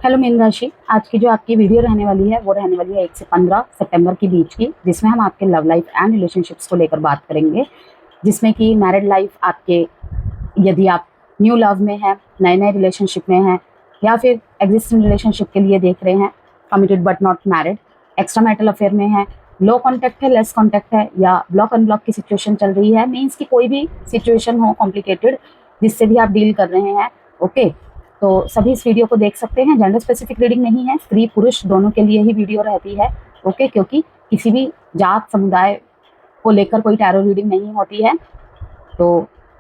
Hello mean राशि, आज की जो आपकी वीडियो रहने वाली है वो रहने वाली है 1 से 15 सितंबर के बीच की, जिसमें हम आपके लव लाइफ एंड रिलेशनशिप्स को लेकर बात करेंगे। जिसमें कि मैरिड लाइफ आपके, यदि आप न्यू लव में हैं, नए नए रिलेशनशिप में हैं, या फिर एग्जिस्टिंग रिलेशनशिप के लिए देख रहे हैं, committed but not married, extra marital affair में है, लो कॉन्टैक्ट है, लेस कॉन्टैक्ट है, या ब्लॉक अनब्लॉक की सिचुएशन चल रही है, मीन्स की कोई भी सिचुएशन हो कॉम्प्लिकेटेड जिससे भी आप डील कर रहे हैं, ओके, तो सभी इस वीडियो को देख सकते हैं। जेंडर स्पेसिफिक रीडिंग नहीं है, स्त्री पुरुष दोनों के लिए ही वीडियो रहती है, ओके, क्योंकि किसी भी जात समुदाय को लेकर कोई टैरो रीडिंग नहीं होती है। तो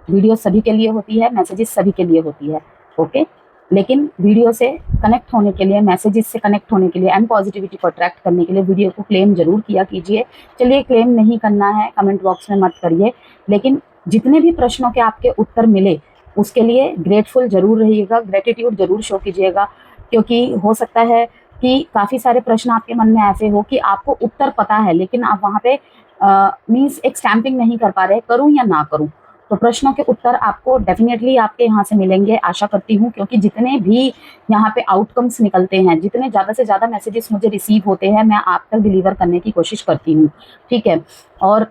वीडियो सभी के लिए होती है, मैसेजेस सभी के लिए होती है, ओके। लेकिन वीडियो से कनेक्ट होने के लिए, मैसेजेस से कनेक्ट होने के लिए एंड पॉजिटिविटी को अट्रैक्ट करने के लिए वीडियो को क्लेम जरूर किया कीजिए। चलिए, क्लेम नहीं करना है, कमेंट बॉक्स में मत करिए, लेकिन जितने भी प्रश्नों के आपके उत्तर मिले उसके लिए ग्रेटफुल जरूर रहिएगा, ग्रेटिट्यूड जरूर शो कीजिएगा, क्योंकि हो सकता है कि काफ़ी सारे प्रश्न आपके मन में ऐसे हो कि आपको उत्तर पता है लेकिन आप वहाँ पे मीन्स एक स्टैंपिंग नहीं कर पा रहे, करूँ या ना करूँ। तो प्रश्नों के उत्तर आपको डेफिनेटली आपके यहाँ से मिलेंगे, आशा करती हूँ, क्योंकि जितने भी यहाँ पे आउटकम्स निकलते हैं, जितने ज़्यादा से ज़्यादा मैसेजेस मुझे रिसीव होते हैं, मैं आप तक डिलीवर करने की कोशिश करती हूँ, ठीक है। और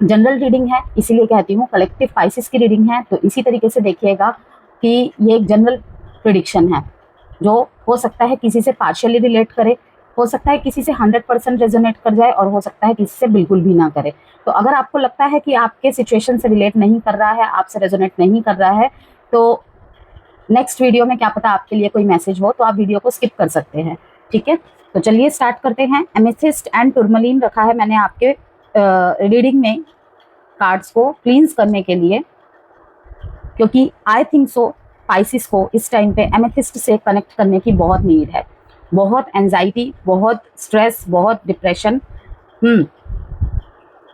जनरल रीडिंग है, इसीलिए कहती हूँ कलेक्टिव पाइसिस की रीडिंग है, तो इसी तरीके से देखिएगा कि ये एक जनरल प्रिडिक्शन है, जो हो सकता है किसी से पार्शियली रिलेट करे, हो सकता है किसी से 100% रेजोनेट कर जाए, और हो सकता है किसी से बिल्कुल भी ना करे। तो अगर आपको लगता है कि आपके सिचुएशन से रिलेट नहीं कर रहा है, आपसे रेजोनेट नहीं कर रहा है, तो नेक्स्ट वीडियो में क्या पता आपके लिए कोई मैसेज हो, तो आप वीडियो को स्किप कर सकते हैं, ठीक है। तो चलिए स्टार्ट करते हैं। एमेथिस्ट एंड टूरमलीन रखा है मैंने आपके रीडिंग में कार्ड्स को क्लींस करने के लिए, क्योंकि आई थिंक सो पाइसिस को इस टाइम पे एमेथिस्ट से कनेक्ट करने की बहुत नीड है, बहुत एंजाइटी, बहुत स्ट्रेस, बहुत डिप्रेशन।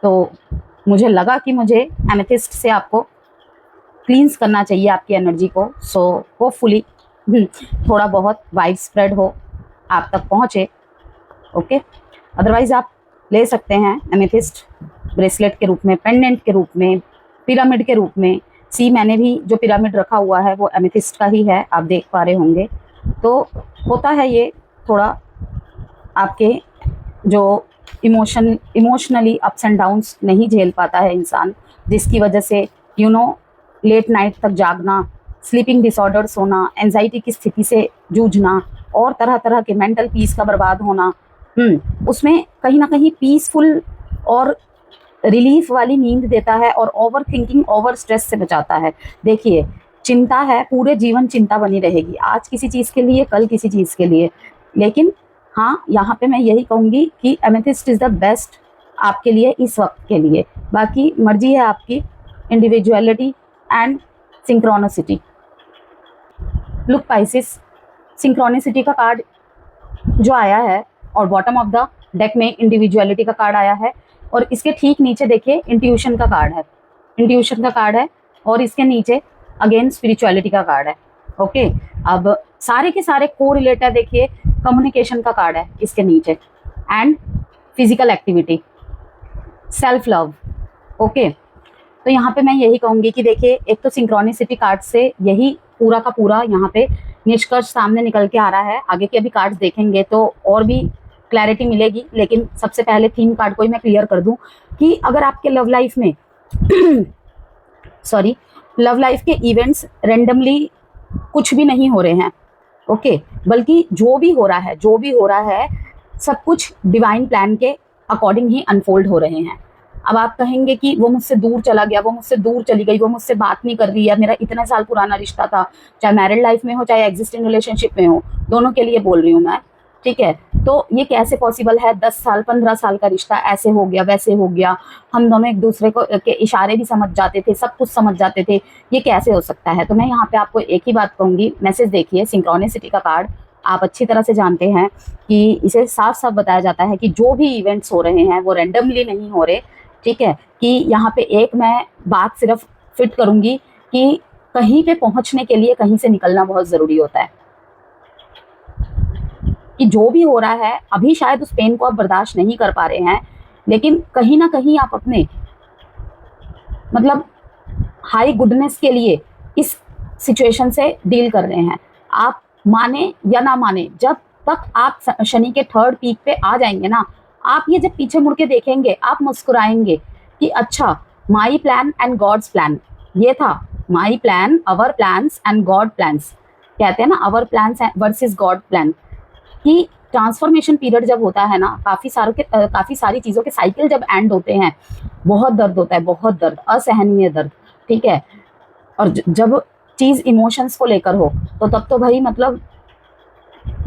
तो मुझे लगा कि मुझे एमेथिस्ट से आपको क्लींस करना चाहिए आपकी एनर्जी को, सो होपफुली थोड़ा बहुत वाइड स्प्रेड हो, आप तक पहुँचे, ओके। अदरवाइज आप ले सकते हैं एमेथिस्ट ब्रेसलेट के रूप में, पेंडेंट के रूप में, पिरामिड के रूप में। मैंने भी जो पिरामिड रखा हुआ है वो एमेथिस्ट का ही है, आप देख पा रहे होंगे। तो होता है ये थोड़ा आपके जो इमोशनली अप्स एंड डाउन्स नहीं झेल पाता है इंसान, जिसकी वजह से लेट नाइट तक जागना, स्लीपिंग डिसऑर्डर्स होना, एंजाइटी की स्थिति से जूझना, और तरह तरह के मेंटल पीस का बर्बाद होना, उसमें कहीं ना कहीं पीसफुल और रिलीफ वाली नींद देता है, और ओवर थिंकिंग, ओवर स्ट्रेस से बचाता है। देखिए, चिंता है, पूरे जीवन चिंता बनी रहेगी, आज किसी चीज़ के लिए, कल किसी चीज़ के लिए, लेकिन हाँ, यहाँ पे मैं यही कहूँगी कि एमेथिस्ट इज़ द बेस्ट आपके लिए इस वक्त के लिए। बाकी मर्जी है आपकी, individuality and synchronicity. Look Pisces, synchronicity का कार्ड जो आया है, और बॉटम ऑफ द डेक में इंडिविजुअलिटी का कार्ड आया है, और इसके ठीक नीचे देखिए इंट्यूशन का कार्ड है, इंट्यूशन का कार्ड है, और इसके नीचे अगेन स्पिरिचुअलिटी का कार्ड है, ओके। अब सारे के सारे को रिलेटेड देखिए, कम्युनिकेशन का कार्ड है इसके नीचे, and physical activity, self love, okay. तो यहाँ पे मैं यही कहूँगी कि देखिए, एक तो सिंक्रोनिसिटी कार्ड से यही पूरा का पूरा यहाँ पे निष्कर्ष सामने निकल के आ रहा है। आगे के अभी कार्ड्स देखेंगे तो और भी क्लैरिटी मिलेगी, लेकिन सबसे पहले थीम कार्ड को ही मैं क्लियर कर दूं कि अगर आपके लव लाइफ में सॉरी, लव लाइफ के इवेंट्स रेंडमली कुछ भी नहीं हो रहे हैं, ओके, बल्कि जो भी हो रहा है सब कुछ डिवाइन प्लान के अकॉर्डिंग ही अनफोल्ड हो रहे हैं। अब आप कहेंगे कि वो मुझसे दूर चला गया, वो मुझसे दूर चली गई, वो मुझसे बात नहीं कर रही है, मेरा इतने साल पुराना रिश्ता था, चाहे मैरिड लाइफ में हो चाहे एग्जिस्टिंग रिलेशनशिप में हो, दोनों के लिए बोल रही हूँ मैं, ठीक है। तो ये कैसे पॉसिबल है, 10 साल 15 साल का रिश्ता ऐसे हो गया, वैसे हो गया, हम दोनों एक दूसरे को के इशारे भी समझ जाते थे, सब कुछ समझ जाते थे, ये कैसे हो सकता है। तो मैं यहाँ पे आपको एक ही बात कहूँगी, मैसेज देखिए, सिंक्रोनिसिटी का कार्ड आप अच्छी तरह से जानते हैं कि इसे साफ साफ बताया जाता है कि जो भी इवेंट्स हो रहे हैं वो रैंडमली नहीं हो रहे, ठीक है। कि यहाँ पे एक मैं बात सिर्फ फिट करूँगी कि कहीं पे पहुँचने के लिए कहीं से निकलना बहुत ज़रूरी होता है, कि जो भी हो रहा है अभी शायद उस पेन को आप बर्दाश्त नहीं कर पा रहे हैं, लेकिन कहीं ना कहीं आप अपने मतलब हाई गुडनेस के लिए इस सिचुएशन से डील कर रहे हैं। आप माने या ना माने, जब तक आप शनि के थर्ड पीक पे आ जाएंगे ना, आप ये जब पीछे मुड़ के देखेंगे आप मुस्कुराएंगे कि अच्छा, my plan and God's plan, ये था my plan, our plans and God plans, कहते हैं ना our plans versus God plan, कि ट्रांसफॉर्मेशन पीरियड जब होता है ना, काफ़ी सारी चीज़ों के साइकिल जब एंड होते हैं, बहुत दर्द होता है, बहुत दर्द, असहनीय दर्द, ठीक है। और जब चीज़ इमोशंस को लेकर हो तो तब तो भाई मतलब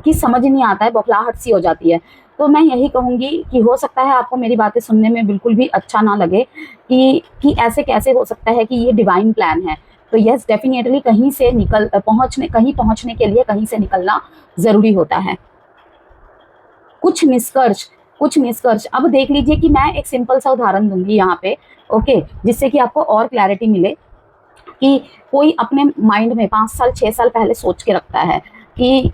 कि समझ ही नहीं आता है, बौखलाहट सी हो जाती है। तो मैं यही कहूँगी कि हो सकता है आपको मेरी बातें सुनने में बिल्कुल भी अच्छा ना लगे कि ऐसे कैसे हो सकता है कि ये डिवाइन प्लान है। तो यस, डेफिनेटली कहीं से कहीं पहुँचने के लिए कहीं से निकलना ज़रूरी होता है। कुछ निष्कर्ष अब देख लीजिए कि मैं एक सिंपल सा उदाहरण दूंगी यहाँ पे, ओके, जिससे कि आपको और क्लैरिटी मिले कि कोई अपने माइंड में 5 साल 6 साल पहले सोच के रखता है कि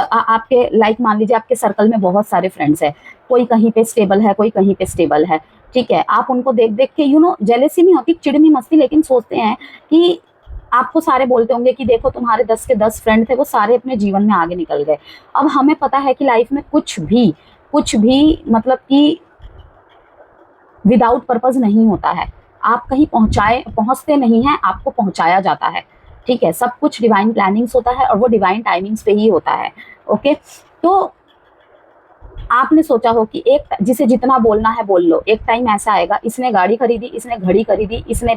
आपके लाइक मान लीजिए आपके सर्कल में बहुत सारे फ्रेंड्स हैं, कोई कहीं पे स्टेबल है, कोई कहीं पे स्टेबल है, ठीक है। आप उनको देख देख के जेलेसी नहीं होती, चिड़नी मस्ती, लेकिन सोचते हैं कि आपको सारे बोलते होंगे कि देखो तुम्हारे 10 के 10 फ्रेंड थे, वो सारे अपने जीवन में आगे निकल गए। अब हमें पता है कि लाइफ में कुछ भी मतलब कि विदाउट पर्पज नहीं होता है। आप कहीं पहुंचते नहीं हैं, आपको पहुंचाया जाता है, ठीक है। सब कुछ डिवाइन प्लानिंग्स होता है और वो डिवाइन टाइमिंग्स पे ही होता है, ओके। तो आपने सोचा हो कि एक जिसे जितना बोलना है बोल लो, एक टाइम ऐसा आएगा, इसने गाड़ी खरीदी, इसने घड़ी खरीदी, इसने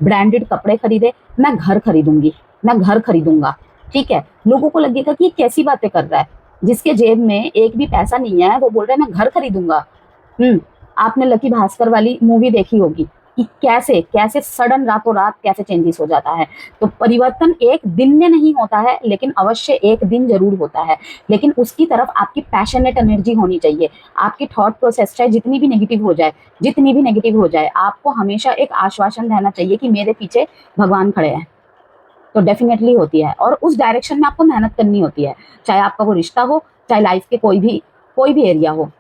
ब्रांडेड कपड़े खरीदे, मैं घर खरीदूंगी, मैं घर खरीदूंगा, ठीक है। लोगों को लगेगा कि ये कैसी बातें कर रहा है, जिसके जेब में एक भी पैसा नहीं है वो बोल रहा है मैं घर खरीदूंगा। आपने लकी भास्कर वाली मूवी देखी होगी कि कैसे कैसे सडन रातों रात कैसे चेंजेस हो जाता है। तो परिवर्तन एक दिन में नहीं होता है, लेकिन अवश्य एक दिन जरूर होता है, लेकिन उसकी तरफ आपकी पैशनेट एनर्जी होनी चाहिए। आपकी थॉट प्रोसेस चाहे जितनी भी नेगेटिव हो जाए, आपको हमेशा एक आश्वासन रहना चाहिए कि मेरे पीछे भगवान खड़े हैं। तो डेफिनेटली होती है, और उस डायरेक्शन में आपको मेहनत करनी होती है, चाहे आपका वो रिश्ता हो, चाहे लाइफ के कोई भी एरिया हो,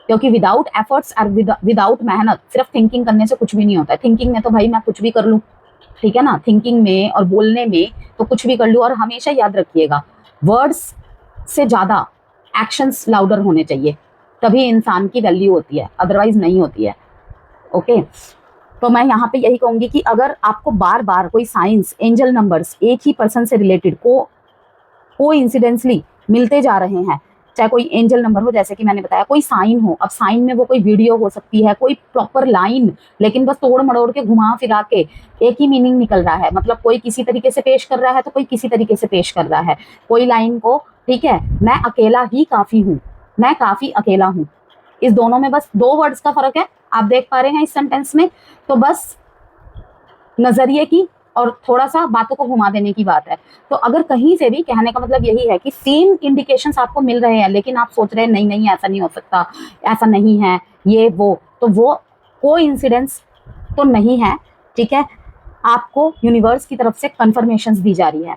क्योंकि विदाउट एफर्ट्स और विदाउट मेहनत सिर्फ थिंकिंग करने से कुछ भी नहीं होता है। थिंकिंग में तो भाई मैं कुछ भी कर लूँ, ठीक है ना, थिंकिंग में और बोलने में तो कुछ भी कर लूँ। और हमेशा याद रखिएगा, वर्ड्स से ज़्यादा एक्शंस लाउडर होने चाहिए, तभी इंसान की वैल्यू होती है, अदरवाइज नहीं होती है, ओके। तो मैं यहाँ पे यही कहूँगी कि अगर आपको बार बार कोई साइंस, एंजल नंबर्स एक ही पर्सन से रिलेटेड को इंसिडेंटली मिलते जा रहे हैं, चाहे कोई एंजल नंबर हो, जैसे कि मैंने बताया, कोई साइन हो, अब साइन में वो कोई वीडियो हो सकती है, कोई प्रॉपर लाइन, लेकिन बस तोड़ मड़ोड़ के घुमा फिरा के एक ही मीनिंग निकल रहा है, मतलब कोई किसी तरीके से पेश कर रहा है तो कोई किसी तरीके से पेश कर रहा है कोई लाइन को, ठीक है। मैं अकेला ही काफी हूँ, मैं काफी अकेला हूँ, इस दोनों में बस 2 वर्ड्स का फर्क है, आप देख पा रहे हैं इस सेंटेंस में। तो बस नजरिए की और थोड़ा सा बातों को घुमा देने की बात है। तो अगर कहीं से भी, कहने का मतलब यही है कि सेम इंडिकेशंस आपको मिल रहे हैं, लेकिन आप सोच रहे हैं नहीं नहीं ऐसा नहीं हो सकता, ऐसा नहीं है, ये वो, तो वो कोइंसिडेंस तो नहीं है, ठीक है। आपको यूनिवर्स की तरफ से कंफर्मेशंस दी जा रही है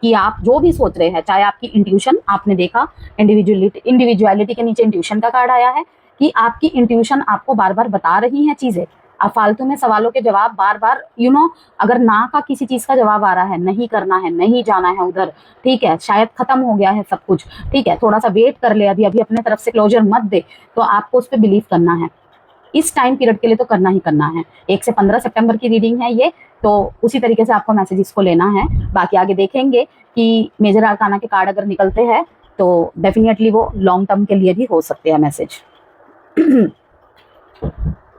कि आप जो भी सोच रहे हैं, चाहे आपकी इंट्यूशन, आपने देखा इंडिविजुअलिटी के नीचे इंट्यूशन का कार्ड आया है कि आपकी इंट्यूशन आपको बार बार बता रही है चीजें। अब फालतू में सवालों के जवाब बार बार अगर ना का किसी चीज का जवाब आ रहा है, नहीं करना है, नहीं जाना है उधर, ठीक है, शायद खत्म हो गया है सब कुछ, ठीक है, थोड़ा सा वेट कर ले, अभी अपने तरफ से क्लोजर मत दे, तो आपको उस पर बिलीव करना है। इस टाइम पीरियड के लिए तो करना ही करना है। 1 से 15 सितंबर की रीडिंग है ये, तो उसी तरीके से आपको मैसेजेस को लेना है। बाकी आगे देखेंगे कि मेजर आर्काना के कार्ड अगर निकलते हैं तो डेफिनेटली वो लॉन्ग टर्म के लिए भी हो सकते हैं मैसेज।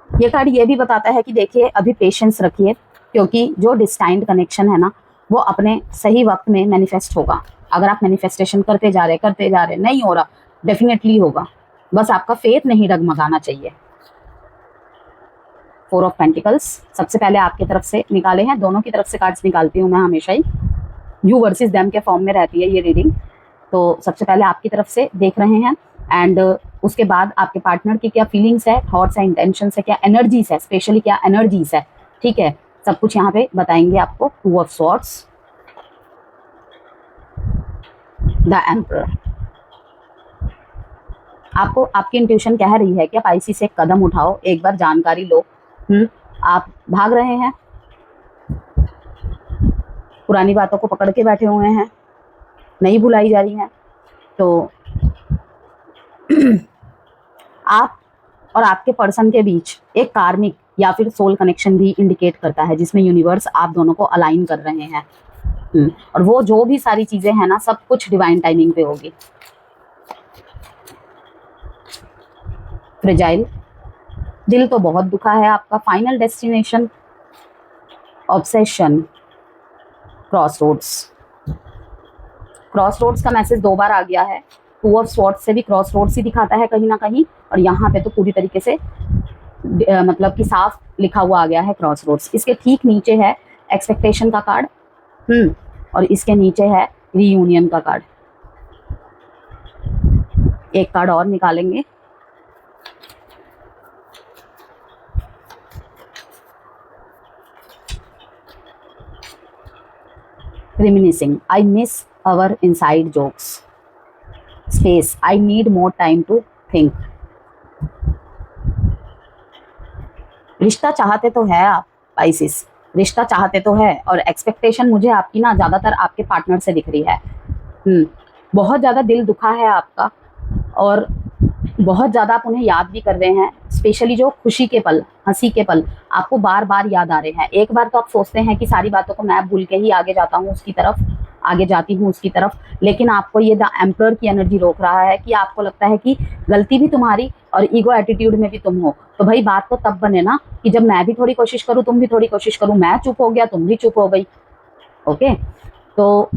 ये कार्ड ये भी बताता है कि देखिए अभी पेशेंस रखिए, क्योंकि जो डिस्टाइंड कनेक्शन है ना, वो अपने सही वक्त में मैनिफेस्ट होगा। अगर आप मैनिफेस्टेशन करते जा रहे नहीं हो रहा, डेफिनेटली होगा, बस आपका फेथ नहीं डगमगाना चाहिए। 4 ऑफ पेंटिकल्स सबसे पहले आपकी तरफ से निकाले हैं, दोनों की तरफ से कार्ड्स निकालती हूँ मैं हमेशा ही, यू वर्सेस देम के फॉर्म में रहती है ये रीडिंग। तो सबसे पहले आपकी तरफ से देख रहे हैं, एंड उसके बाद आपके पार्टनर की क्या फीलिंग्स है, थॉट्स है, इंटेंशंस है, क्या एनर्जीज है, स्पेशली क्या एनर्जीज है, ठीक है, सब कुछ यहाँ पे बताएंगे आपको। 2 ऑफ स्वॉर्ड्स, द एम्परर, आपको आपकी इंट्यूशन कह रही है कि आप आईसी से कदम उठाओ, एक बार जानकारी लो। आप भाग रहे हैं, पुरानी बातों को पकड़ के बैठे हुए हैं, नहीं भुलाई जा रही हैं। तो आप और आपके पर्सन के बीच एक कार्मिक या फिर सोल कनेक्शन भी इंडिकेट करता है, जिसमें यूनिवर्स आप दोनों को अलाइन कर रहे हैं। और वो जो भी सारी चीजें हैं ना, सब कुछ डिवाइन टाइमिंग पे होगी। फ्रेजाइल, दिल तो बहुत दुखा है आपका। Final destination, obsession, crossroads. Crossroads का मैसेज 2 बार आ गया है। 2 ऑफ स्वॉर्ड्स से भी क्रॉसरोड्स ही दिखाता है कहीं ना कहीं, और यहाँ पे तो पूरी तरीके से मतलब कि साफ लिखा हुआ आ गया है क्रॉसरोड्स। इसके ठीक नीचे है एक्सपेक्टेशन का कार्ड, और इसके नीचे है रीयूनियन का कार्ड। एक कार्ड और निकालेंगे। Reminiscing, I miss our inside jokes. Space, I need more time to think. रिश्ता चाहते तो है आप पाइसिस, रिश्ता चाहते तो है, और एक्सपेक्टेशन मुझे आपकी ना ज़्यादातर आपके पार्टनर से दिख रही है। बहुत ज़्यादा दिल दुखा है आपका, और बहुत ज़्यादा आप उन्हें याद भी कर रहे हैं। स्पेशली जो खुशी के पल, हंसी के पल आपको बार बार याद आ रहे हैं। एक बार तो आप सोचते हैं कि सारी बातों को मैं भूल के ही आगे जाता हूँ उसकी तरफ, आगे जाती हूँ उसकी तरफ, लेकिन आपको ये द एम्परर की एनर्जी रोक रहा है कि आपको लगता है कि गलती भी तुम्हारी और ईगो एटीट्यूड में भी तुम हो। तो भाई बात तो तब बने ना कि जब मैं भी थोड़ी कोशिश करूँ, तुम भी थोड़ी कोशिश करूँ। मैं चुप हो गया, तुम भी चुप हो गई। ओके, तो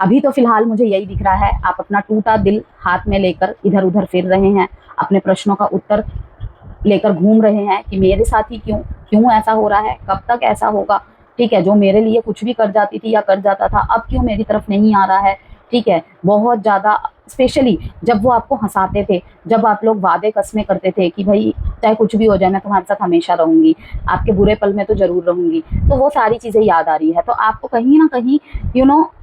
अभी तो फिलहाल मुझे यही दिख रहा है, आप अपना टूटा दिल हाथ में लेकर इधर उधर फिर रहे हैं, अपने प्रश्नों का उत्तर लेकर घूम रहे हैं कि मेरे साथ ही क्यों ऐसा हो रहा है, कब तक ऐसा होगा। ठीक है, जो मेरे लिए कुछ भी कर जाती थी या कर जाता था, अब क्यों मेरी तरफ नहीं आ रहा है। ठीक है, बहुत ज़्यादा स्पेशली जब वो आपको हंसाते थे, जब आप लोग वादे कस्में करते थे कि भाई चाहे कुछ भी हो जाए मैं तुम्हारे साथ हमेशा रहूंगी, आपके बुरे पल में तो जरूर रहूंगी, तो वो सारी चीज़ें याद आ रही है। तो आपको कहीं ना कहीं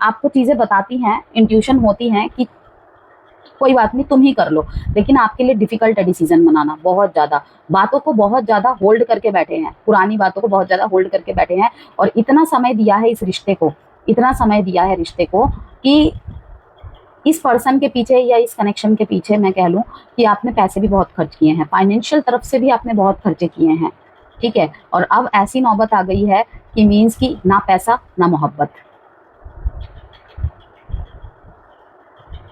आपको चीज़ें बताती हैं, इंट्यूशन होती हैं कि कोई बात नहीं तुम ही कर लो, लेकिन आपके लिए डिफिकल्ट है डिसीजन बनाना। बहुत ज़्यादा बातों को बहुत ज़्यादा होल्ड करके बैठे हैं, पुरानी बातों को बहुत ज़्यादा होल्ड करके बैठे हैं, और इतना समय दिया है इस रिश्ते को, इतना समय दिया है रिश्ते को कि इस पर्सन के पीछे या इस कनेक्शन के पीछे मैं कह लूँ कि आपने पैसे भी बहुत खर्च किए हैं, फाइनेंशियल तरफ से भी आपने बहुत खर्चे किए हैं। ठीक है, और अब ऐसी नौबत आ गई है कि मीन्स की ना पैसा ना मोहब्बत।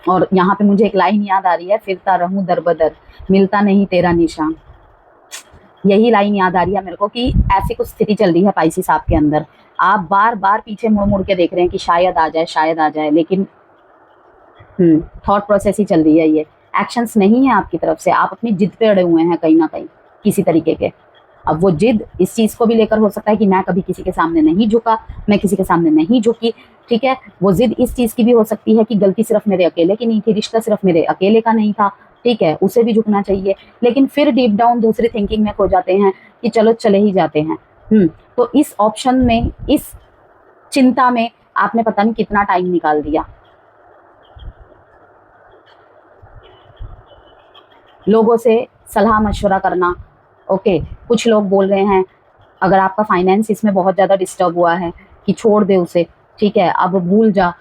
और यहाँ पे मुझे एक लाइन याद आ रही है, फिरता रहूं दर बदर, मिलता नहीं तेरा निशान। यही लाइन याद आ रही है मेरे को कि ऐसी कुछ स्थिति चल रही है पाइसिस आपके अंदर। आप बार बार पीछे मुड़ मुड़ के देख रहे हैं कि शायद आ जाए, शायद आ जाए, लेकिन थॉट प्रोसेस ही चल रही है, ये एक्शंस नहीं है आपकी तरफ से। आप अपनी जिद पे अड़े हुए हैं कहीं ना कहीं किसी तरीके के। अब वो जिद इस चीज़ को भी लेकर हो सकता है कि मैं कभी किसी के सामने नहीं झुका, मैं किसी के सामने नहीं झुकी। ठीक है, वो जिद इस चीज़ की भी हो सकती है कि गलती सिर्फ मेरे अकेले की नहीं थी, रिश्ता सिर्फ मेरे अकेले का नहीं था। ठीक है, उसे भी झुकना चाहिए, लेकिन फिर डीप डाउन दूसरी थिंकिंग में खो जाते हैं कि चलो चले ही जाते हैं। तो इस ऑप्शन में, इस चिंता में आपने पता नहीं कितना टाइम निकाल दिया। लोगों से सलाह मशवरा करना। ओके, कुछ लोग बोल रहे हैं अगर आपका फाइनेंस इसमें बहुत ज़्यादा डिस्टर्ब हुआ है कि छोड़ दे उसे, ठीक है, अब भूल जा,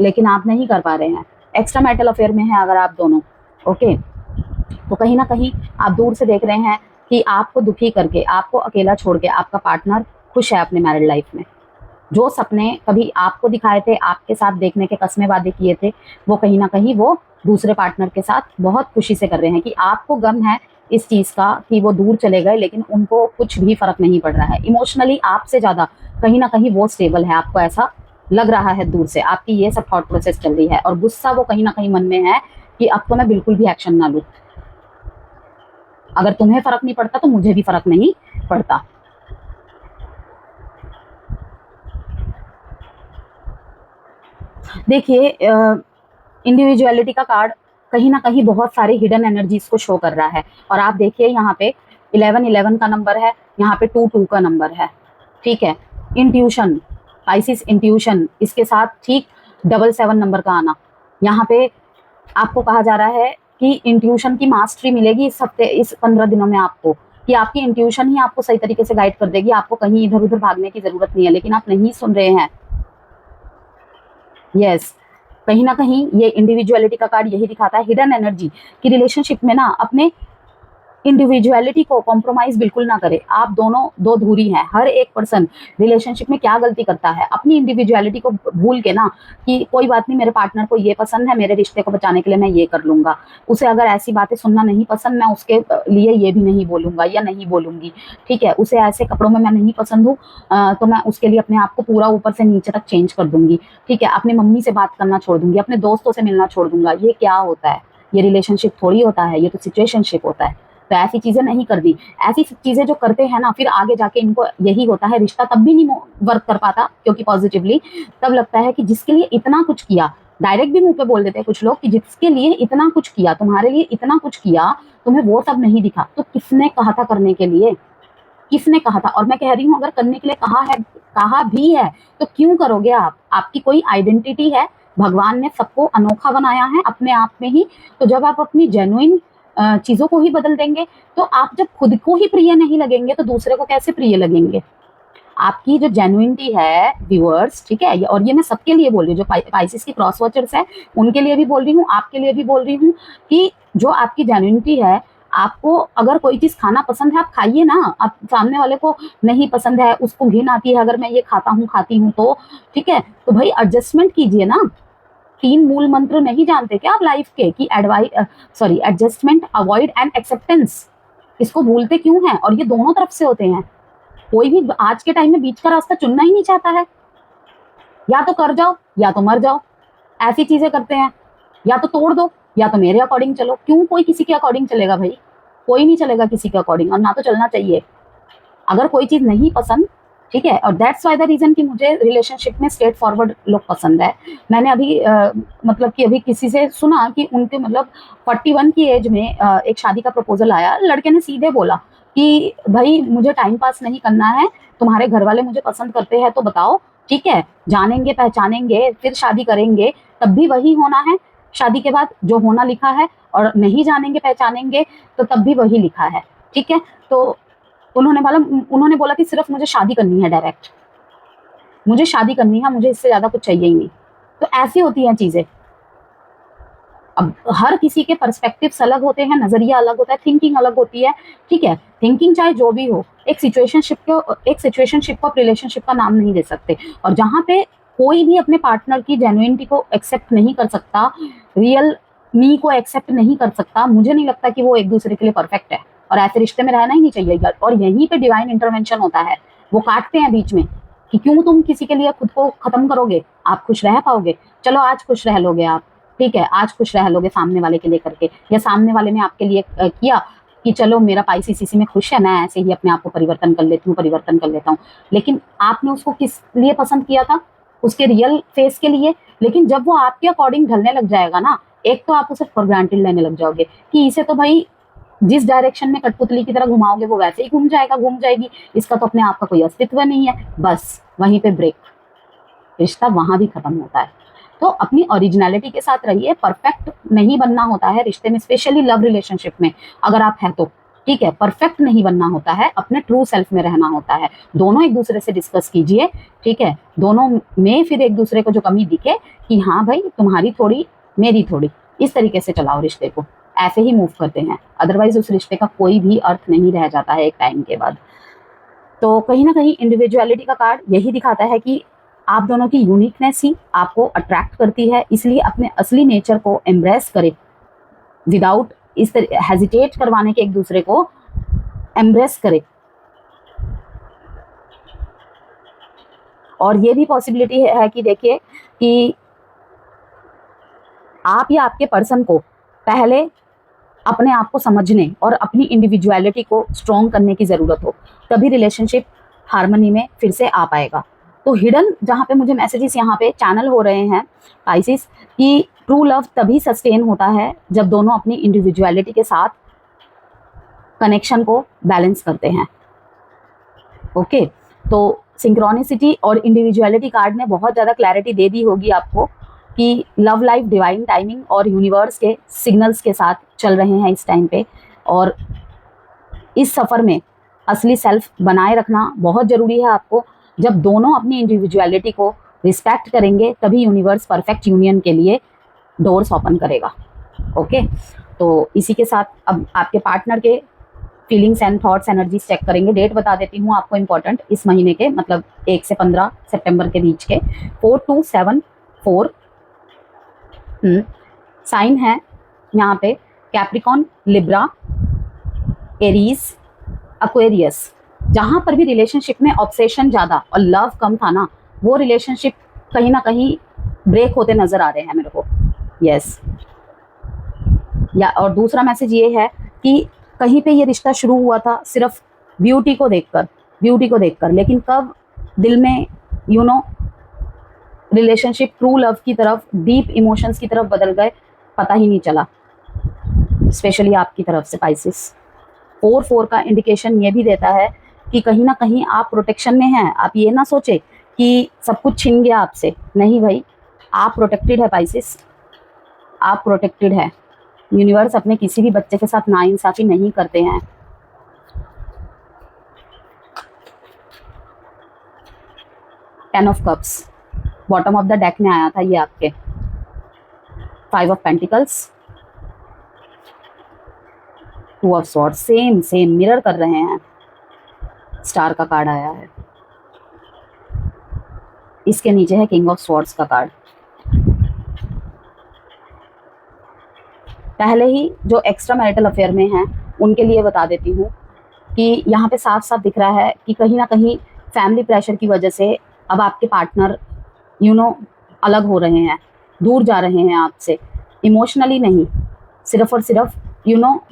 लेकिन आप नहीं कर पा रहे हैं, एक्स्ट्रा मैरिटल अफेयर में है अगर आप दोनों। ओके, तो कहीं ना कहीं आप दूर से देख रहे हैं कि आपको दुखी करके, आपको अकेला छोड़ के आपका पार्टनर खुश है अपने मैरिड लाइफ में। जो सपने कभी आपको दिखाए थे, आपके साथ देखने के कस्मे वादे किए थे, वो कहीं ना कहीं वो दूसरे पार्टनर के साथ बहुत खुशी से कर रहे हैं। कि आपको गम है इस चीज़ का कि वो दूर चले गए, लेकिन उनको कुछ भी फर्क नहीं पड़ रहा है। इमोशनली आपसे ज़्यादा कहीं ना कहीं वो स्टेबल है, आपको ऐसा लग रहा है दूर से। आपकी ये सब थॉट प्रोसेस चल रही है, और गुस्सा वो कहीं ना कहीं मन में है कि अब तो मैं बिल्कुल भी एक्शन ना लूँ। अगर तुम्हें फर्क नहीं पड़ता तो मुझे भी फर्क नहीं पड़ता। देखिए, इंडिविजुअलिटी का कार्ड कहीं ना कहीं बहुत सारे हिडन एनर्जीज को शो कर रहा है। और आप देखिए यहाँ पे 1111 का नंबर है, यहाँ पे 22 का नंबर है। ठीक है, इंट्यूशन, पाइसिस इंट्यूशन, इसके साथ ठीक 77 नंबर का आना। यहाँ पे आपको कहा जा रहा है कि इंट्यूशन की मास्टरी मिलेगी इस हफ्ते, इस 15 दिनों में आपको, कि आपकी इंट्यूशन ही आपको सही तरीके से गाइड कर देगी। आपको कहीं इधर उधर भागने की जरूरत नहीं है, लेकिन आप नहीं सुन रहे हैं। यस, कहीं ना कहीं ये इंडिविजुअलिटी का कार्ड यही दिखाता है, हिडन एनर्जी की रिलेशनशिप में ना अपने इंडिविजुअलिटी को कॉम्प्रोमाइज बिल्कुल ना करे। आप दोनों दो धुरी हैं। हर एक पर्सन रिलेशनशिप में क्या गलती करता है, अपनी इंडिविजुअलिटी को भूल के ना कि कोई बात नहीं, मेरे पार्टनर को ये पसंद है, मेरे रिश्ते को बचाने के लिए मैं ये कर लूंगा। उसे अगर ऐसी बातें सुनना नहीं पसंद, मैं उसके लिए ये भी नहीं बोलूंगा या नहीं बोलूंगी, ठीक है। उसे ऐसे कपड़ों में मैं नहीं पसंद हूँ तो मैं उसके लिए अपने आप को पूरा ऊपर से नीचे तक चेंज कर दूंगी, ठीक है। अपनी मम्मी से बात करना छोड़ दूंगी, अपने दोस्तों से मिलना छोड़ दूंगा। ये क्या होता है? ये रिलेशनशिप थोड़ी होता है, ये तो सिचुएशनशिप होता है। तो ऐसी चीजें नहीं करनी। ऐसी चीजें जो करते हैं ना, फिर आगे जाके इनको यही होता है, रिश्ता तब भी नहीं वर्क कर पाता, क्योंकि पॉजिटिवली तब लगता है कि जिसके लिए इतना कुछ किया, डायरेक्ट भी मुंह पे बोल देते हैं कुछ लोग कि जिसके लिए इतना कुछ किया, तुम्हारे लिए इतना कुछ किया, तुम्हें वो सब नहीं दिखा। तो किसने कहा था करने के लिए? किसने कहा था? और मैं कह रही हूँ, अगर करने के लिए कहा है, कहा भी है, तो क्यों करोगे आप? आपकी कोई आइडेंटिटी है, भगवान ने सबको अनोखा बनाया है अपने आप में ही। तो जब आप अपनी जेन्युइन चीजों को ही बदल देंगे, तो आप जब खुद को ही प्रिय नहीं लगेंगे तो दूसरे को कैसे प्रिय लगेंगे? आपकी जो जेन्युइनिटी है व्यूअर्स, ठीक है, और ये मैं सबके लिए बोल रही हूँ, जो पाइसेस की क्रॉस वॉचर्स है उनके लिए भी बोल रही हूँ, आपके लिए भी बोल रही हूँ कि जो आपकी जेन्युइनिटी है, आपको अगर कोई चीज खाना पसंद है, आप खाइए ना। आप सामने वाले को नहीं पसंद है, उसको घिन आती है अगर मैं ये खाता हूँ खाती हूँ तो, ठीक है, तो भाई एडजस्टमेंट कीजिए ना। 3 मूल मंत्र नहीं जानते क्या आप लाइफ के? कि एडजस्टमेंट, अवॉइड एंड एक्सेप्टेंस। इसको भूलते क्यों हैं? और ये दोनों तरफ से होते हैं। कोई भी आज के टाइम में बीच का रास्ता चुनना ही नहीं चाहता है। या तो कर जाओ या तो मर जाओ, ऐसी चीजें करते हैं। या तो तोड़ दो या तो मेरे अकॉर्डिंग चलो। क्यों कोई किसी के अकॉर्डिंग चलेगा भाई? कोई नहीं चलेगा किसी के अकॉर्डिंग, और ना तो चलना चाहिए। अगर कोई चीज नहीं पसंद, ठीक है, और दैट्स वाई द रीजन कि मुझे रिलेशनशिप में स्ट्रेट फॉरवर्ड लोग पसंद है। मैंने अभी मतलब कि अभी किसी से सुना कि उनके मतलब 41 की एज में एक शादी का प्रपोजल आया। लड़के ने सीधे बोला कि भाई मुझे टाइम पास नहीं करना है, तुम्हारे घर वाले मुझे पसंद करते हैं तो बताओ, ठीक है, जानेंगे पहचानेंगे फिर शादी करेंगे, तब भी वही होना है शादी के बाद जो होना लिखा है, और नहीं जानेंगे पहचानेंगे तो तब भी वही लिखा है, ठीक है। तो उन्होंने बोला कि सिर्फ मुझे शादी करनी है, डायरेक्ट मुझे शादी करनी है, मुझे इससे ज्यादा कुछ चाहिए ही नहीं। तो ऐसी होती हैं चीजें। अब हर किसी के पर्सपेक्टिव्स अलग होते हैं, नजरिया अलग होता है, थिंकिंग अलग होती है, ठीक है। थिंकिंग चाहे जो भी हो, एक सिचुएशनशिप को आप रिलेशनशिप का नाम नहीं दे सकते। और जहां पे कोई भी अपने पार्टनर की जेन्युइनिटी को एक्सेप्ट नहीं कर सकता, रियल मी को एक्सेप्ट नहीं कर सकता, मुझे नहीं लगता कि वो एक दूसरे के लिए परफेक्ट है। और ऐसे रिश्ते में रहना ही नहीं चाहिए। और यहीं पे डिवाइन इंटरवेंशन होता है। वो काटते हैं बीच में कि क्यों तुम किसी के लिए खुद को खत्म करोगे? आप खुश रह पाओगे? चलो आज खुश रह लोगे आप, ठीक है, आज खुश रह लोगे सामने वाले के लिए करके, या सामने वाले ने आपके लिए किया कि चलो मेरा पाइसेस इसी में खुश है, मैं ऐसे ही अपने आप को परिवर्तन कर लेता हूँ। लेकिन आपने उसको किस लिए पसंद किया था? उसके रियल फेस के लिए। लेकिन जब वो आपके अकॉर्डिंग ढलने लग जाएगा ना, एक तो आप उसे फॉर ग्रांटेड लेने लग जाओगे कि इसे तो भाई जिस डायरेक्शन में कठपुतली की तरह घुमाओगे वो वैसे ही घूम जाएगी, इसका तो अपने आप का कोई अस्तित्व नहीं है। बस वहीं पे ब्रेक, रिश्ता वहां भी खत्म होता है। तो अपनी ओरिजिनलिटी के साथ रहिए। परफेक्ट नहीं बनना होता है रिश्ते में, स्पेशली लव रिलेशनशिप में अगर आप हैं तो, ठीक है, परफेक्ट नहीं बनना होता है, अपने ट्रू सेल्फ में रहना होता है। दोनों एक दूसरे से डिस्कस कीजिए, ठीक है, दोनों में फिर एक दूसरे को जो कमी दिखे कि हाँ भाई तुम्हारी थोड़ी मेरी थोड़ी, इस तरीके से चलाओ रिश्ते को। ऐसे ही मूव करते हैं, अदरवाइज उस रिश्ते का कोई भी अर्थ नहीं रह जाता है एक टाइम के बाद। तो कहीं ना कहीं इंडिविजुअलिटी का कार्ड यही दिखाता है कि आप दोनों की यूनिकनेस ही आपको अट्रैक्ट करती है। इसलिए अपने असली नेचर को एम्ब्रेस करें, विदाउट इस तरह हेजिटेट करवाने के, एक दूसरे को एम्ब्रेस करें। और ये भी पॉसिबिलिटी है कि देखिए कि आप या आपके पर्सन को पहले अपने आप को समझने और अपनी इंडिविजुअलिटी को स्ट्रॉन्ग करने की ज़रूरत हो, तभी रिलेशनशिप हार्मनी में फिर से आ पाएगा। तो हिडन जहाँ पे मुझे मैसेजेस यहाँ पे चैनल हो रहे हैं पाइसेस, कि ट्रू लव तभी सस्टेन होता है जब दोनों अपनी इंडिविजुअलिटी के साथ कनेक्शन को बैलेंस करते हैं। ओके, तो सिंक्रोनिसिटी और इंडिविजुअलिटी कार्ड ने बहुत ज़्यादा क्लैरिटी दे दी होगी आपको कि लव लाइफ डिवाइन टाइमिंग और यूनिवर्स के सिग्नल्स के साथ चल रहे हैं इस टाइम पे। और इस सफ़र में असली सेल्फ बनाए रखना बहुत ज़रूरी है आपको। जब दोनों अपनी इंडिविजुअलिटी को रिस्पेक्ट करेंगे, तभी यूनिवर्स परफेक्ट यूनियन के लिए डोर्स ओपन करेगा। ओके, तो इसी के साथ अब आपके पार्टनर के feelings and thoughts energies check करेंगे। डेट बता देती हूँ आपको इम्पोर्टेंट, इस महीने के मतलब 1 से 15 सितंबर के बीच के 4274 साइन है यहाँ पे कैप्रिकॉन, लिब्रा, एरीज, एक्वेरियस। जहाँ पर भी रिलेशनशिप में ऑब्सेशन ज़्यादा और लव कम था ना, वो रिलेशनशिप कहीं ना कहीं ब्रेक होते नजर आ रहे हैं मेरे को। यस या और दूसरा मैसेज ये है कि कहीं पे ये रिश्ता शुरू हुआ था सिर्फ ब्यूटी को देखकर, लेकिन कब दिल में रिलेशनशिप ट्रू लव की तरफ, डीप इमोशंस की तरफ बदल गए, पता ही नहीं चला, स्पेशली आपकी तरफ से पाइसिस। 4 का इंडिकेशन ये भी देता है कि कहीं ना कहीं आप प्रोटेक्शन में हैं। आप ये ना सोचे कि सब कुछ छिन गया आपसे, नहीं भाई, आप प्रोटेक्टेड है पाइसिस, आप प्रोटेक्टेड है। यूनिवर्स अपने किसी भी बच्चे के साथ नाइंसाफी नहीं करते हैं। Ten of cups bottom of the deck में आया था ये आपके। 5 of pentacles, 2 of swords, same mirror कर रहे हैं। स्टार का कार्ड आया है, इसके नीचे है किंग ऑफ स्वॉर्ड्स का कार्ड। पहले ही जो एक्स्ट्रा मैरिटल अफेयर में हैं उनके लिए बता देती हूँ कि यहाँ पे साफ साफ दिख रहा है कि कहीं ना कहीं फैमिली प्रेशर की वजह से अब आपके पार्टनर अलग हो रहे हैं, दूर जा रहे हैं आपसे, इमोशनली नहीं, सिर्फ और सिर्फ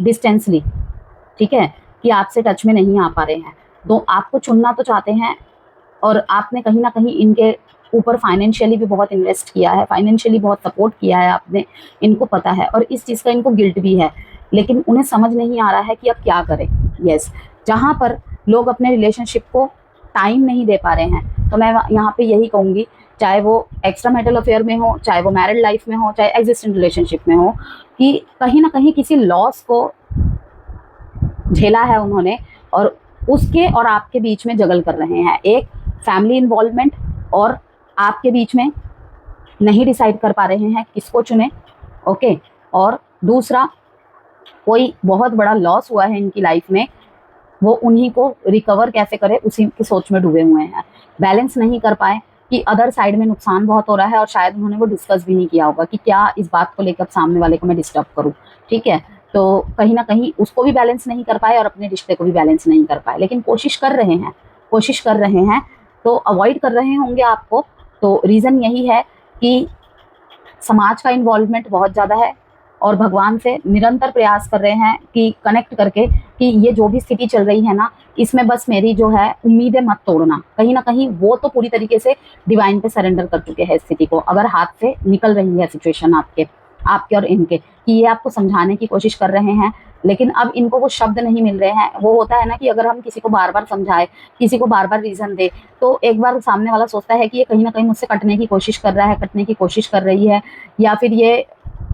डिस्टेंसली, ठीक है, कि आपसे टच में नहीं आ पा रहे हैं। तो आपको चुनना तो चाहते हैं और आपने कहीं ना कहीं इनके ऊपर फाइनेंशियली भी बहुत इन्वेस्ट किया है, फाइनेंशियली बहुत सपोर्ट किया है आपने, इनको पता है और इस चीज़ का इनको गिल्ट भी है, लेकिन उन्हें समझ नहीं आ रहा है कि अब क्या करें। यस, जहाँ पर लोग अपने रिलेशनशिप को टाइम नहीं दे पा रहे हैं, तो मैं यहाँ पे यही कहूँगी, चाहे वो एक्स्ट्रा मैरिटल अफेयर में हो, चाहे वो मैरिड लाइफ में हो, चाहे एग्जिस्टेंट रिलेशनशिप में हो, कि कहीं ना कहीं किसी लॉस को झेला है उन्होंने और उसके और आपके बीच में जगल कर रहे हैं। एक फैमिली इन्वॉल्वमेंट और आपके बीच में नहीं डिसाइड कर पा रहे हैं किसको चुने। ओके, और दूसरा कोई बहुत बड़ा लॉस हुआ है इनकी लाइफ में, वो उन्हीं को रिकवर कैसे करे उसी की सोच में डूबे हुए हैं। बैलेंस नहीं कर पाए कि अदर साइड में नुकसान बहुत हो रहा है और शायद उन्होंने वो डिस्कस भी नहीं किया होगा कि क्या इस बात को लेकर सामने वाले को मैं डिस्टर्ब करूं, ठीक है। तो कहीं ना कहीं उसको भी बैलेंस नहीं कर पाए और अपने रिश्ते को भी बैलेंस नहीं कर पाए, लेकिन कोशिश कर रहे हैं तो अवॉइड कर रहे होंगे आपको। तो रीज़न यही है कि समाज का इन्वॉल्वमेंट बहुत ज़्यादा है और भगवान से निरंतर प्रयास कर रहे हैं कि कनेक्ट करके कि ये जो भी स्थिति चल रही है ना, इसमें बस मेरी जो है उम्मीदें मत तोड़ना। कहीं ना कहीं वो तो पूरी तरीके से डिवाइन पे सरेंडर कर चुके हैं स्थिति को, अगर हाथ से निकल रही है सिचुएशन आपके और इनके, कि ये आपको समझाने की कोशिश कर रहे हैं, लेकिन अब इनको वो शब्द नहीं मिल रहे हैं। वो होता है ना कि अगर हम किसी को बार बार समझाए, किसी को बार बार रीज़न दे, तो एक बार सामने वाला सोचता है कि ये कहीं ना कहीं मुझसे कटने की कोशिश कर रहा है, कटने की कोशिश कर रही है, या फिर ये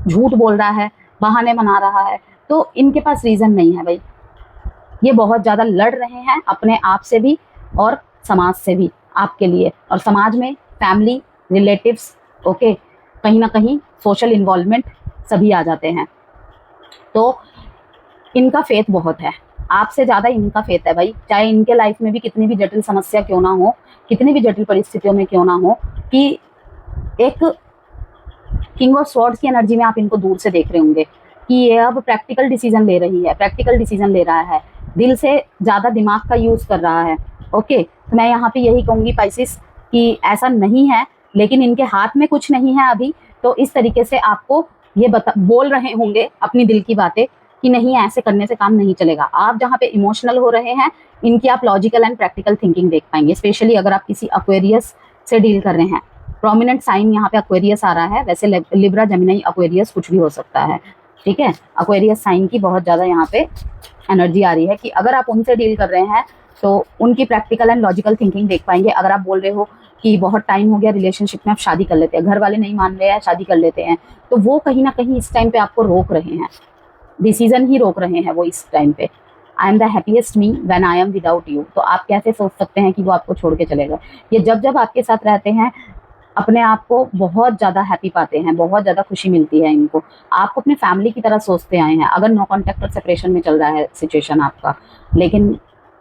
झूठ बोल रहा है, बहाने बना रहा है। तो इनके पास रीज़न नहीं है भाई, ये बहुत ज़्यादा लड़ रहे हैं अपने आप से भी और समाज से भी आपके लिए, और समाज में फैमिली, रिलेटिव्स, ओके, कहीं ना कहीं सोशल इन्वॉल्वमेंट सभी आ जाते हैं। तो इनका फेथ बहुत है, आपसे ज़्यादा इनका फेथ है भाई, चाहे इनके लाइफ में भी कितनी भी जटिल समस्या क्यों ना हो, कितनी भी जटिल परिस्थितियों में क्यों ना हो, कि एक किंग ऑफ स्वॉर्ड्स की एनर्जी में आप इनको दूर से देख रहे होंगे कि ये अब प्रैक्टिकल डिसीजन ले रही है, प्रैक्टिकल डिसीजन ले रहा है, दिल से ज़्यादा दिमाग का यूज़ कर रहा है। ओके, तो मैं यहाँ पे यही कहूँगी पाइसिस कि ऐसा नहीं है, लेकिन इनके हाथ में कुछ नहीं है अभी, तो इस तरीके से आपको ये बोल रहे होंगे अपनी दिल की बातें कि नहीं, ऐसे करने से काम नहीं चलेगा। आप जहाँ पे इमोशनल हो रहे हैं, इनकी आप लॉजिकल एंड प्रैक्टिकल थिंकिंग देख पाएंगे, स्पेशली अगर आप किसी एक्वेरियस से डील कर रहे हैं। प्रोमिनेंट साइन यहाँ पे एक्वेरियस आ रहा है, वैसे लिब्रा, जेमिनी, एक्वेरियस कुछ भी हो सकता है, ठीक है। एक्वेरियस साइन की बहुत ज़्यादा यहाँ पे एनर्जी आ रही है कि अगर आप उनसे डील कर रहे हैं तो उनकी प्रैक्टिकल एंड लॉजिकल थिंकिंग देख पाएंगे। अगर आप बोल रहे हो कि बहुत टाइम हो गया रिलेशनशिप में, आप शादी कर लेते हैं, घर वाले नहीं मान रहे हैं, शादी कर लेते हैं, तो वो कहीं ना कहीं इस टाइम पे आपको रोक रहे हैं, डिसीजन ही रोक रहे हैं वो इस टाइम पे। I am the happiest me when I am without you, तो आप कैसे सोच सकते हैं कि वो आपको छोड़ के चले गए। ये जब जब आपके साथ रहते हैं अपने आप को बहुत ज़्यादा हैप्पी पाते हैं, बहुत ज़्यादा खुशी मिलती है इनको। आपको अपनी फैमिली की तरह सोचते आए हैं, अगर नो कॉन्टैक्ट और सेपरेशन में चल रहा है सिचुएशन आपका। लेकिन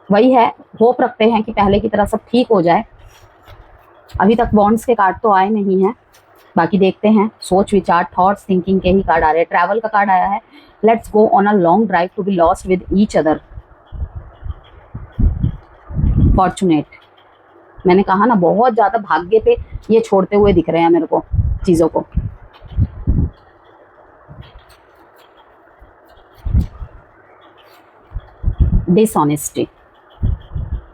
वही है, होप रखते हैं कि पहले की तरह सब ठीक हो जाए। अभी तक बॉन्ड्स के कार्ड तो आए नहीं हैं, बाकी देखते हैं। सोच विचार, थॉट्स, थिंकिंग के ही कार्ड आ रहे हैं। ट्रैवल का कार्ड आया है, let's go on a long drive to be lost with each other. Fortunate, मैंने कहा ना, बहुत ज़्यादा भाग्य पे ये छोड़ते हुए दिख रहे हैं मेरे को चीज़ों को। Dishonesty,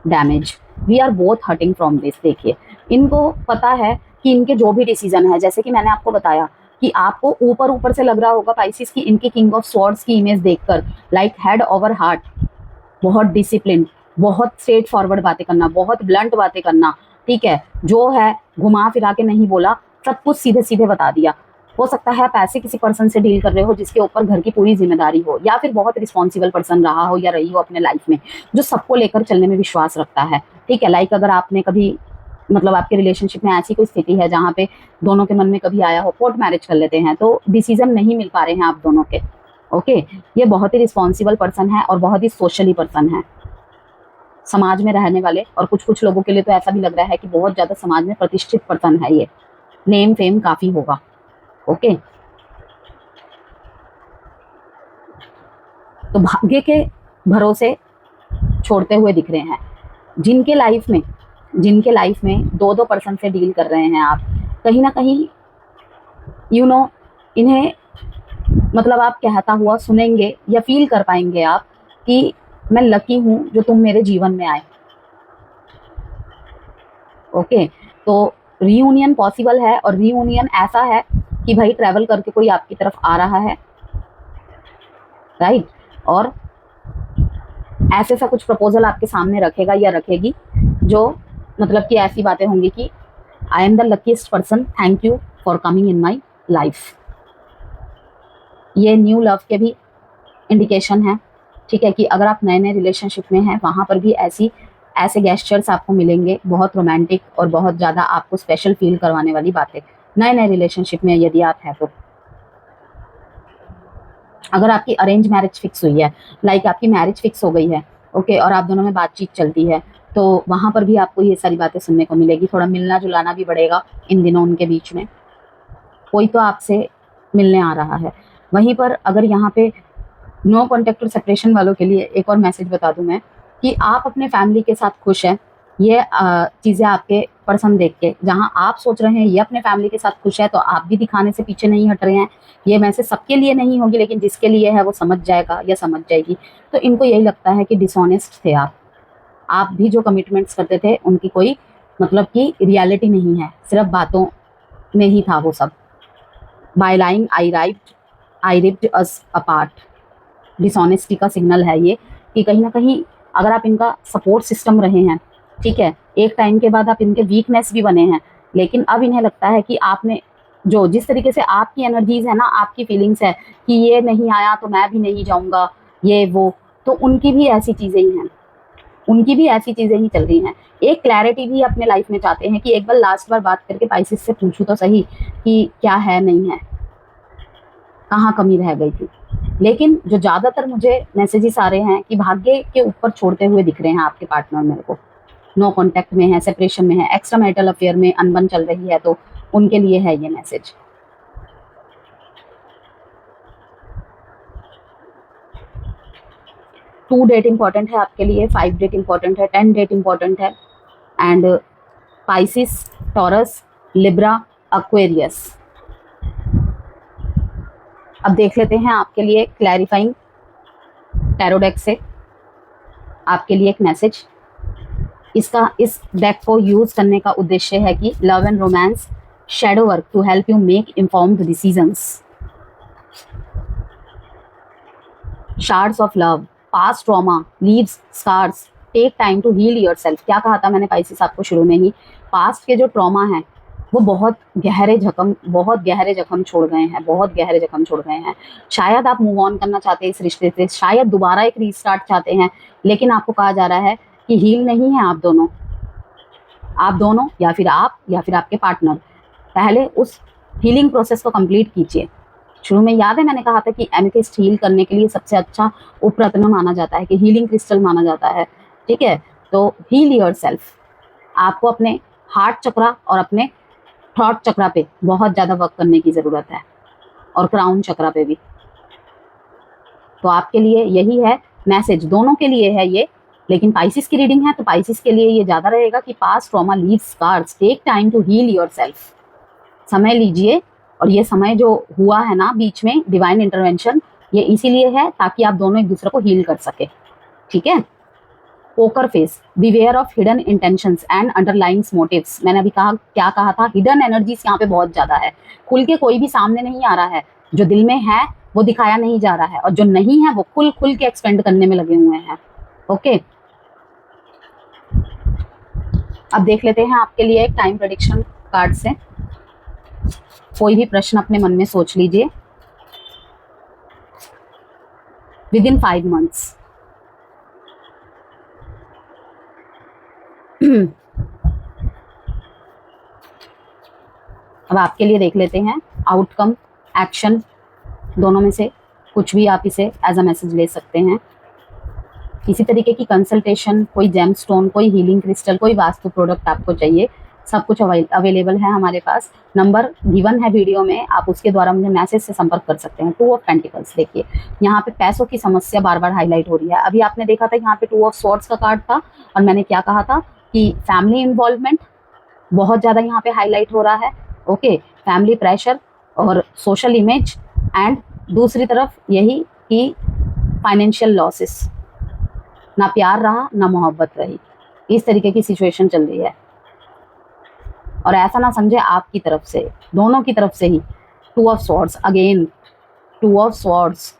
damage, we are both hurting from this. देखिए, इनको पता है कि इनके जो भी डिसीजन है, जैसे कि मैंने आपको बताया कि आपको ऊपर ऊपर से लग रहा होगा पाइसिस की इनके किंग ऑफ स्वॉर्ड्स की इमेज देखकर, लाइक हेड ओवर हार्ट, बहुत डिसिप्लिन, बहुत स्ट्रेट फॉरवर्ड बातें करना, बहुत ब्लंट बातें करना, ठीक है, जो है घुमा फिरा के नहीं बोला, सब कुछ सीधे सीधे बता दिया। हो सकता है पैसे किसी पर्सन से डील कर रहे हो जिसके ऊपर घर की पूरी जिम्मेदारी हो, या फिर बहुत रिस्पॉन्सिबल पर्सन रहा हो या रही हो अपने लाइफ में, जो सबको लेकर चलने में विश्वास रखता है, ठीक है। लाइक अगर आपने कभी, मतलब आपके रिलेशनशिप में ऐसी कोई स्थिति है जहाँ पे दोनों के मन में कभी आया हो कोर्ट मैरिज कर लेते हैं, तो डिसीजन नहीं मिल पा रहे हैं आप दोनों के, ओके। ये बहुत ही रिस्पॉन्सिबल पर्सन है और बहुत ही सोशली पर्सन है, समाज में रहने वाले, और कुछ कुछ लोगों के लिए तो ऐसा भी लग रहा है कि बहुत ज़्यादा समाज में प्रतिष्ठित पर्सन है ये, नेम फेम काफ़ी होगा, ओके। तो भाग्य के भरोसे छोड़ते हुए दिख रहे हैं। जिनके लाइफ में दो दो पर्सन से डील कर रहे हैं आप, कहीं ना कहीं इन्हें, मतलब आप कहता हुआ सुनेंगे या फील कर पाएंगे आप कि मैं लकी हूँ जो तुम मेरे जीवन में आए, ओके। तो रीयूनियन पॉसिबल है, और रीयूनियन ऐसा है कि भाई ट्रैवल करके कोई आपकी तरफ आ रहा है, राइट, और ऐसे सा कुछ प्रपोजल आपके सामने रखेगा या रखेगी, जो मतलब कि ऐसी बातें होंगी कि I am the luckiest person, thank you for coming in my life. ये न्यू लव के भी इंडिकेशन है, ठीक है, कि अगर आप नए नए रिलेशनशिप में हैं वहाँ पर भी ऐसे गेस्चर्स आपको मिलेंगे, बहुत रोमांटिक और बहुत ज़्यादा आपको स्पेशल फील करवाने वाली बातें नए नए रिलेशनशिप में यदि आप हैं तो। अगर आपकी अरेंज मैरिज फिक्स हुई है, लाइक आपकी मैरिज फिक्स हो गई है, ओके, और आप दोनों में बातचीत चलती है, तो वहाँ पर भी आपको ये सारी बातें सुनने को मिलेगी। थोड़ा मिलना जुलाना भी बढ़ेगा इन दिनों उनके बीच में, कोई तो आपसे मिलने आ रहा है। वहीं पर अगर यहाँ पे नो कॉन्टेक्ट और सेपरेशन वालों के लिए एक और मैसेज बता दूं मैं, कि आप अपने फैमिली के साथ खुश हैं। ये चीज़ें आपके पर्सन देख के, जहाँ आप सोच रहे हैं ये अपने फैमिली के साथ खुश है, तो आप भी दिखाने से पीछे नहीं हट रहे हैं। ये मैसेज सबके लिए नहीं होगी, लेकिन जिसके लिए है वो समझ जाएगा या समझ जाएगी। तो इनको यही लगता है कि डिसऑनेस्ट थे आप भी जो कमिटमेंट्स करते थे उनकी कोई मतलब कि रियलिटी नहीं है, सिर्फ बातों में ही था वो सब। बाय लाइंग आई रिप्ड अस अपार्ट, डिसऑनेस्टी का सिग्नल है ये, कि कहीं ना कहीं अगर आप इनका सपोर्ट सिस्टम रहे हैं, ठीक है, एक टाइम के बाद आप इनके वीकनेस भी बने हैं, लेकिन अब इन्हें लगता है कि आपने जो जिस तरीके से आपकी एनर्जीज है ना, आपकी फीलिंग्स है कि ये नहीं आया तो मैं भी नहीं जाऊंगा, ये वो, तो उनकी भी ऐसी चीज़ें ही हैं, उनकी भी ऐसी चीज़ें ही चल रही हैं। एक क्लैरिटी भी अपने लाइफ में चाहते हैं कि एक बार लास्ट बार बात करके पाइसिस से पूछूं तो सही कि क्या है, नहीं है, कहाँ कमी रह गई थी। लेकिन जो ज़्यादातर मुझे मैसेजेस आ रहे हैं कि भाग्य के ऊपर छोड़ते हुए दिख रहे हैं आपके पार्टनर मेरे को, नो कॉन्टैक्ट में है, सेपरेशन में है, एक्स्ट्रा मैरिटल अफेयर में अनबन चल रही है, तो उनके लिए है ये मैसेज। टू डेट इंपॉर्टेंट है आपके लिए, 5 डेट इंपॉर्टेंट है, 10 डेट इंपॉर्टेंट है, and Pisces, taurus, Libra, Aquarius. अब देख लेते हैं आपके लिए क्लैरिफाइंग टैरो डेक से आपके लिए एक मैसेज। इस डेक को यूज करने का उद्देश्य है कि love and romance, shadow work to help you make informed decisions, shards of love, past trauma leaves scars, take time to heal yourself. क्या कहा था मैंने पाइसिस आपको शुरू में ही, पास्ट के जो ट्रॉमा है वो बहुत गहरे जख्म छोड़ गए हैं, बहुत गहरे जख्म छोड़ गए हैं। शायद आप मूव ऑन करना चाहते हैं इस रिश्ते से, शायद दोबारा एक रीस्टार्ट चाहते हैं, लेकिन आपको कहा जा रहा है कि हील नहीं है आप दोनों या फिर आपके पार्टनर, पहले उस हीलिंग प्रोसेस को कंप्लीट कीजिए। शुरू में याद है मैंने कहा था कि एमेथिस्ट हील करने के लिए सबसे अच्छा उपरत्न माना जाता है, कि हीलिंग क्रिस्टल माना जाता है, ठीक है। तो हील योरसेल्फ। आपको अपने हार्ट चक्रा और अपने थॉट चक्रा पे बहुत ज़्यादा वर्क करने की ज़रूरत है, और क्राउन चक्रा पे भी। तो आपके लिए यही है मैसेज, दोनों के लिए है ये, लेकिन पाइसिस की रीडिंग है तो पाइसिस के लिए ये ज़्यादा रहेगा कि past trauma leaves scars, take time to heal yourself. समय लीजिए, और ये समय जो हुआ है ना बीच में डिवाइन इंटरवेंशन, ये इसीलिए है ताकि आप दोनों एक दूसरे को हील कर सके, ठीक है। Poker face, beware of hidden intentions and underlying motives. मैंने अभी कहा, क्या कहा था, हिडन एनर्जीज यहाँ पे बहुत ज्यादा है, खुल के कोई भी सामने नहीं आ रहा है। जो दिल में है वो दिखाया नहीं जा रहा है, और जो नहीं है वो खुल खुल के एक्सपेंड करने में लगे हुए हैं। ओके, अब देख लेते हैं आपके लिए एक टाइम प्रेडिक्शन कार्ड से। कोई भी प्रश्न अपने मन में सोच लीजिए। विद इन 5 months, अब आपके लिए देख लेते हैं आउटकम, एक्शन, दोनों में से कुछ भी आप इसे एज अ मैसेज ले सकते हैं। किसी तरीके की कंसल्टेशन, कोई जेम स्टोन, कोई हीलिंग क्रिस्टल, कोई वास्तु प्रोडक्ट आपको चाहिए, सब कुछ अवेलेबल है हमारे पास। नंबर गिवन है वीडियो में, आप उसके द्वारा मुझे मैसेज से संपर्क कर सकते हैं। 2 of Pentacles, देखिए यहाँ पे पैसों की समस्या बार बार हाईलाइट हो रही है। अभी आपने देखा था यहाँ पे 2 of Swords का कार्ड था, और मैंने क्या कहा था कि फैमिली इन्वॉल्वमेंट बहुत ज़्यादा यहाँ पे हाईलाइट हो रहा है। ओके, फैमिली प्रेशर और सोशल इमेज, एंड दूसरी तरफ यही कि फाइनेंशियल लॉसेस, ना प्यार रहा ना मोहब्बत रही, इस तरीके की सिचुएशन चल रही है। और ऐसा ना समझे आपकी तरफ से, दोनों की तरफ से ही। 2 of Swords, again 2 of Swords।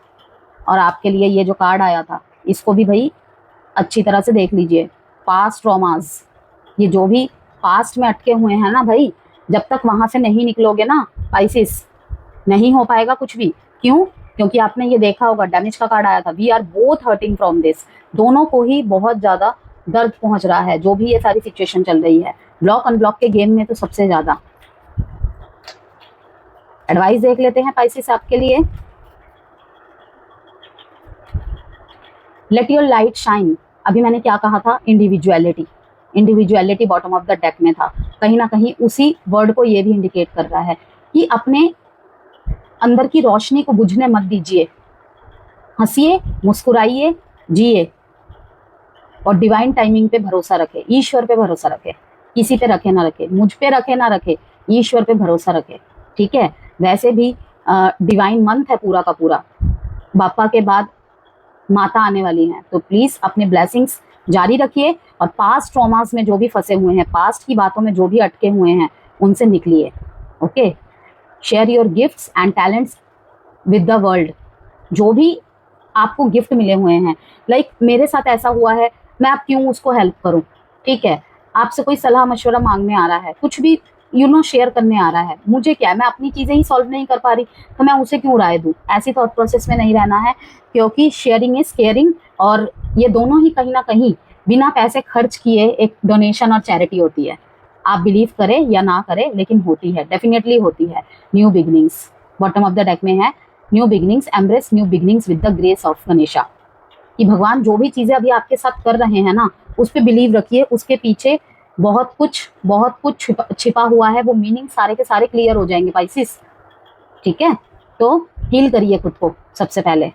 और आपके लिए ये जो कार्ड आया था, इसको भी भाई अच्छी तरह से देख लीजिए। पास्ट ट्रॉमास, ये जो भी पास्ट में अटके हुए हैं ना भाई, जब तक वहां से नहीं निकलोगे ना पाइसिस, नहीं हो पाएगा कुछ भी। क्यों? क्योंकि आपने ये देखा होगा, डैमेज का कार्ड आया था, we are both hurting from this. दोनों को ही बहुत ज्यादा दर्द पहुंच रहा है, जो भी ये सारी सिचुएशन चल रही है। ब्लॉक अनब्लॉक के गेम में तो सबसे ज्यादा। एडवाइस देख लेते हैं पाइसिस आपके लिए। Let your light shine. अभी मैंने क्या कहा था, individuality. Individuality bottom of the deck में था, कहीं ना कहीं उसी वर्ड को ये भी इंडिकेट कर रहा है कि अपने अंदर की रोशनी को बुझने मत दीजिए। हंसिए, मुस्कुराइए, जिए, और डिवाइन टाइमिंग पे भरोसा रखे, ईश्वर पे भरोसा रखे। किसी पे रखे ना रखे, मुझ पे रखे ना रखे, ईश्वर पे भरोसा रखे, ठीक है। वैसे भी डिवाइन मंथ है पूरा का पूरा, बापा के बाद माता आने वाली हैं, तो प्लीज अपने ब्लेसिंग्स जारी रखिए, और पास्ट ट्रॉमास में जो भी फंसे हुए हैं, पास्ट की बातों में जो भी अटके हुए हैं, उनसे निकलिए। Okay, share your gifts and talents with the world. जो भी आपको गिफ्ट मिले हुए हैं, लाइक मेरे साथ ऐसा हुआ है, मैं अब क्यों उसको हेल्प करूं, ठीक है। आपसे कोई सलाह मशवरा मांगने आ रहा है, कुछ भी शेयर करने आ रहा है, मुझे क्या, मैं अपनी चीजें ही सॉल्व नहीं कर पा रही, तो मैं उसे क्यों राय दूं। ऐसी थॉट प्रोसेस में नहीं रहना है, क्योंकि शेयरिंग इज केयरिंग, और ये दोनों ही कहीं ना कहीं बिना पैसे खर्च किए एक डोनेशन और चैरिटी होती है। आप बिलीव करें या ना करें, लेकिन होती है, डेफिनेटली होती है। New beginnings bottom of the deck में है, new beginnings, embrace new beginnings with the grace of Ganesha. कि भगवान जो भी चीजें अभी आपके साथ कर रहे हैं ना, उस पर बिलीव रखिए, उसके पीछे बहुत कुछ छिपा हुआ है। वो मीनिंग सारे के सारे क्लियर हो जाएंगे पाइसिस, ठीक है। तो हील करिए खुद को सबसे पहले।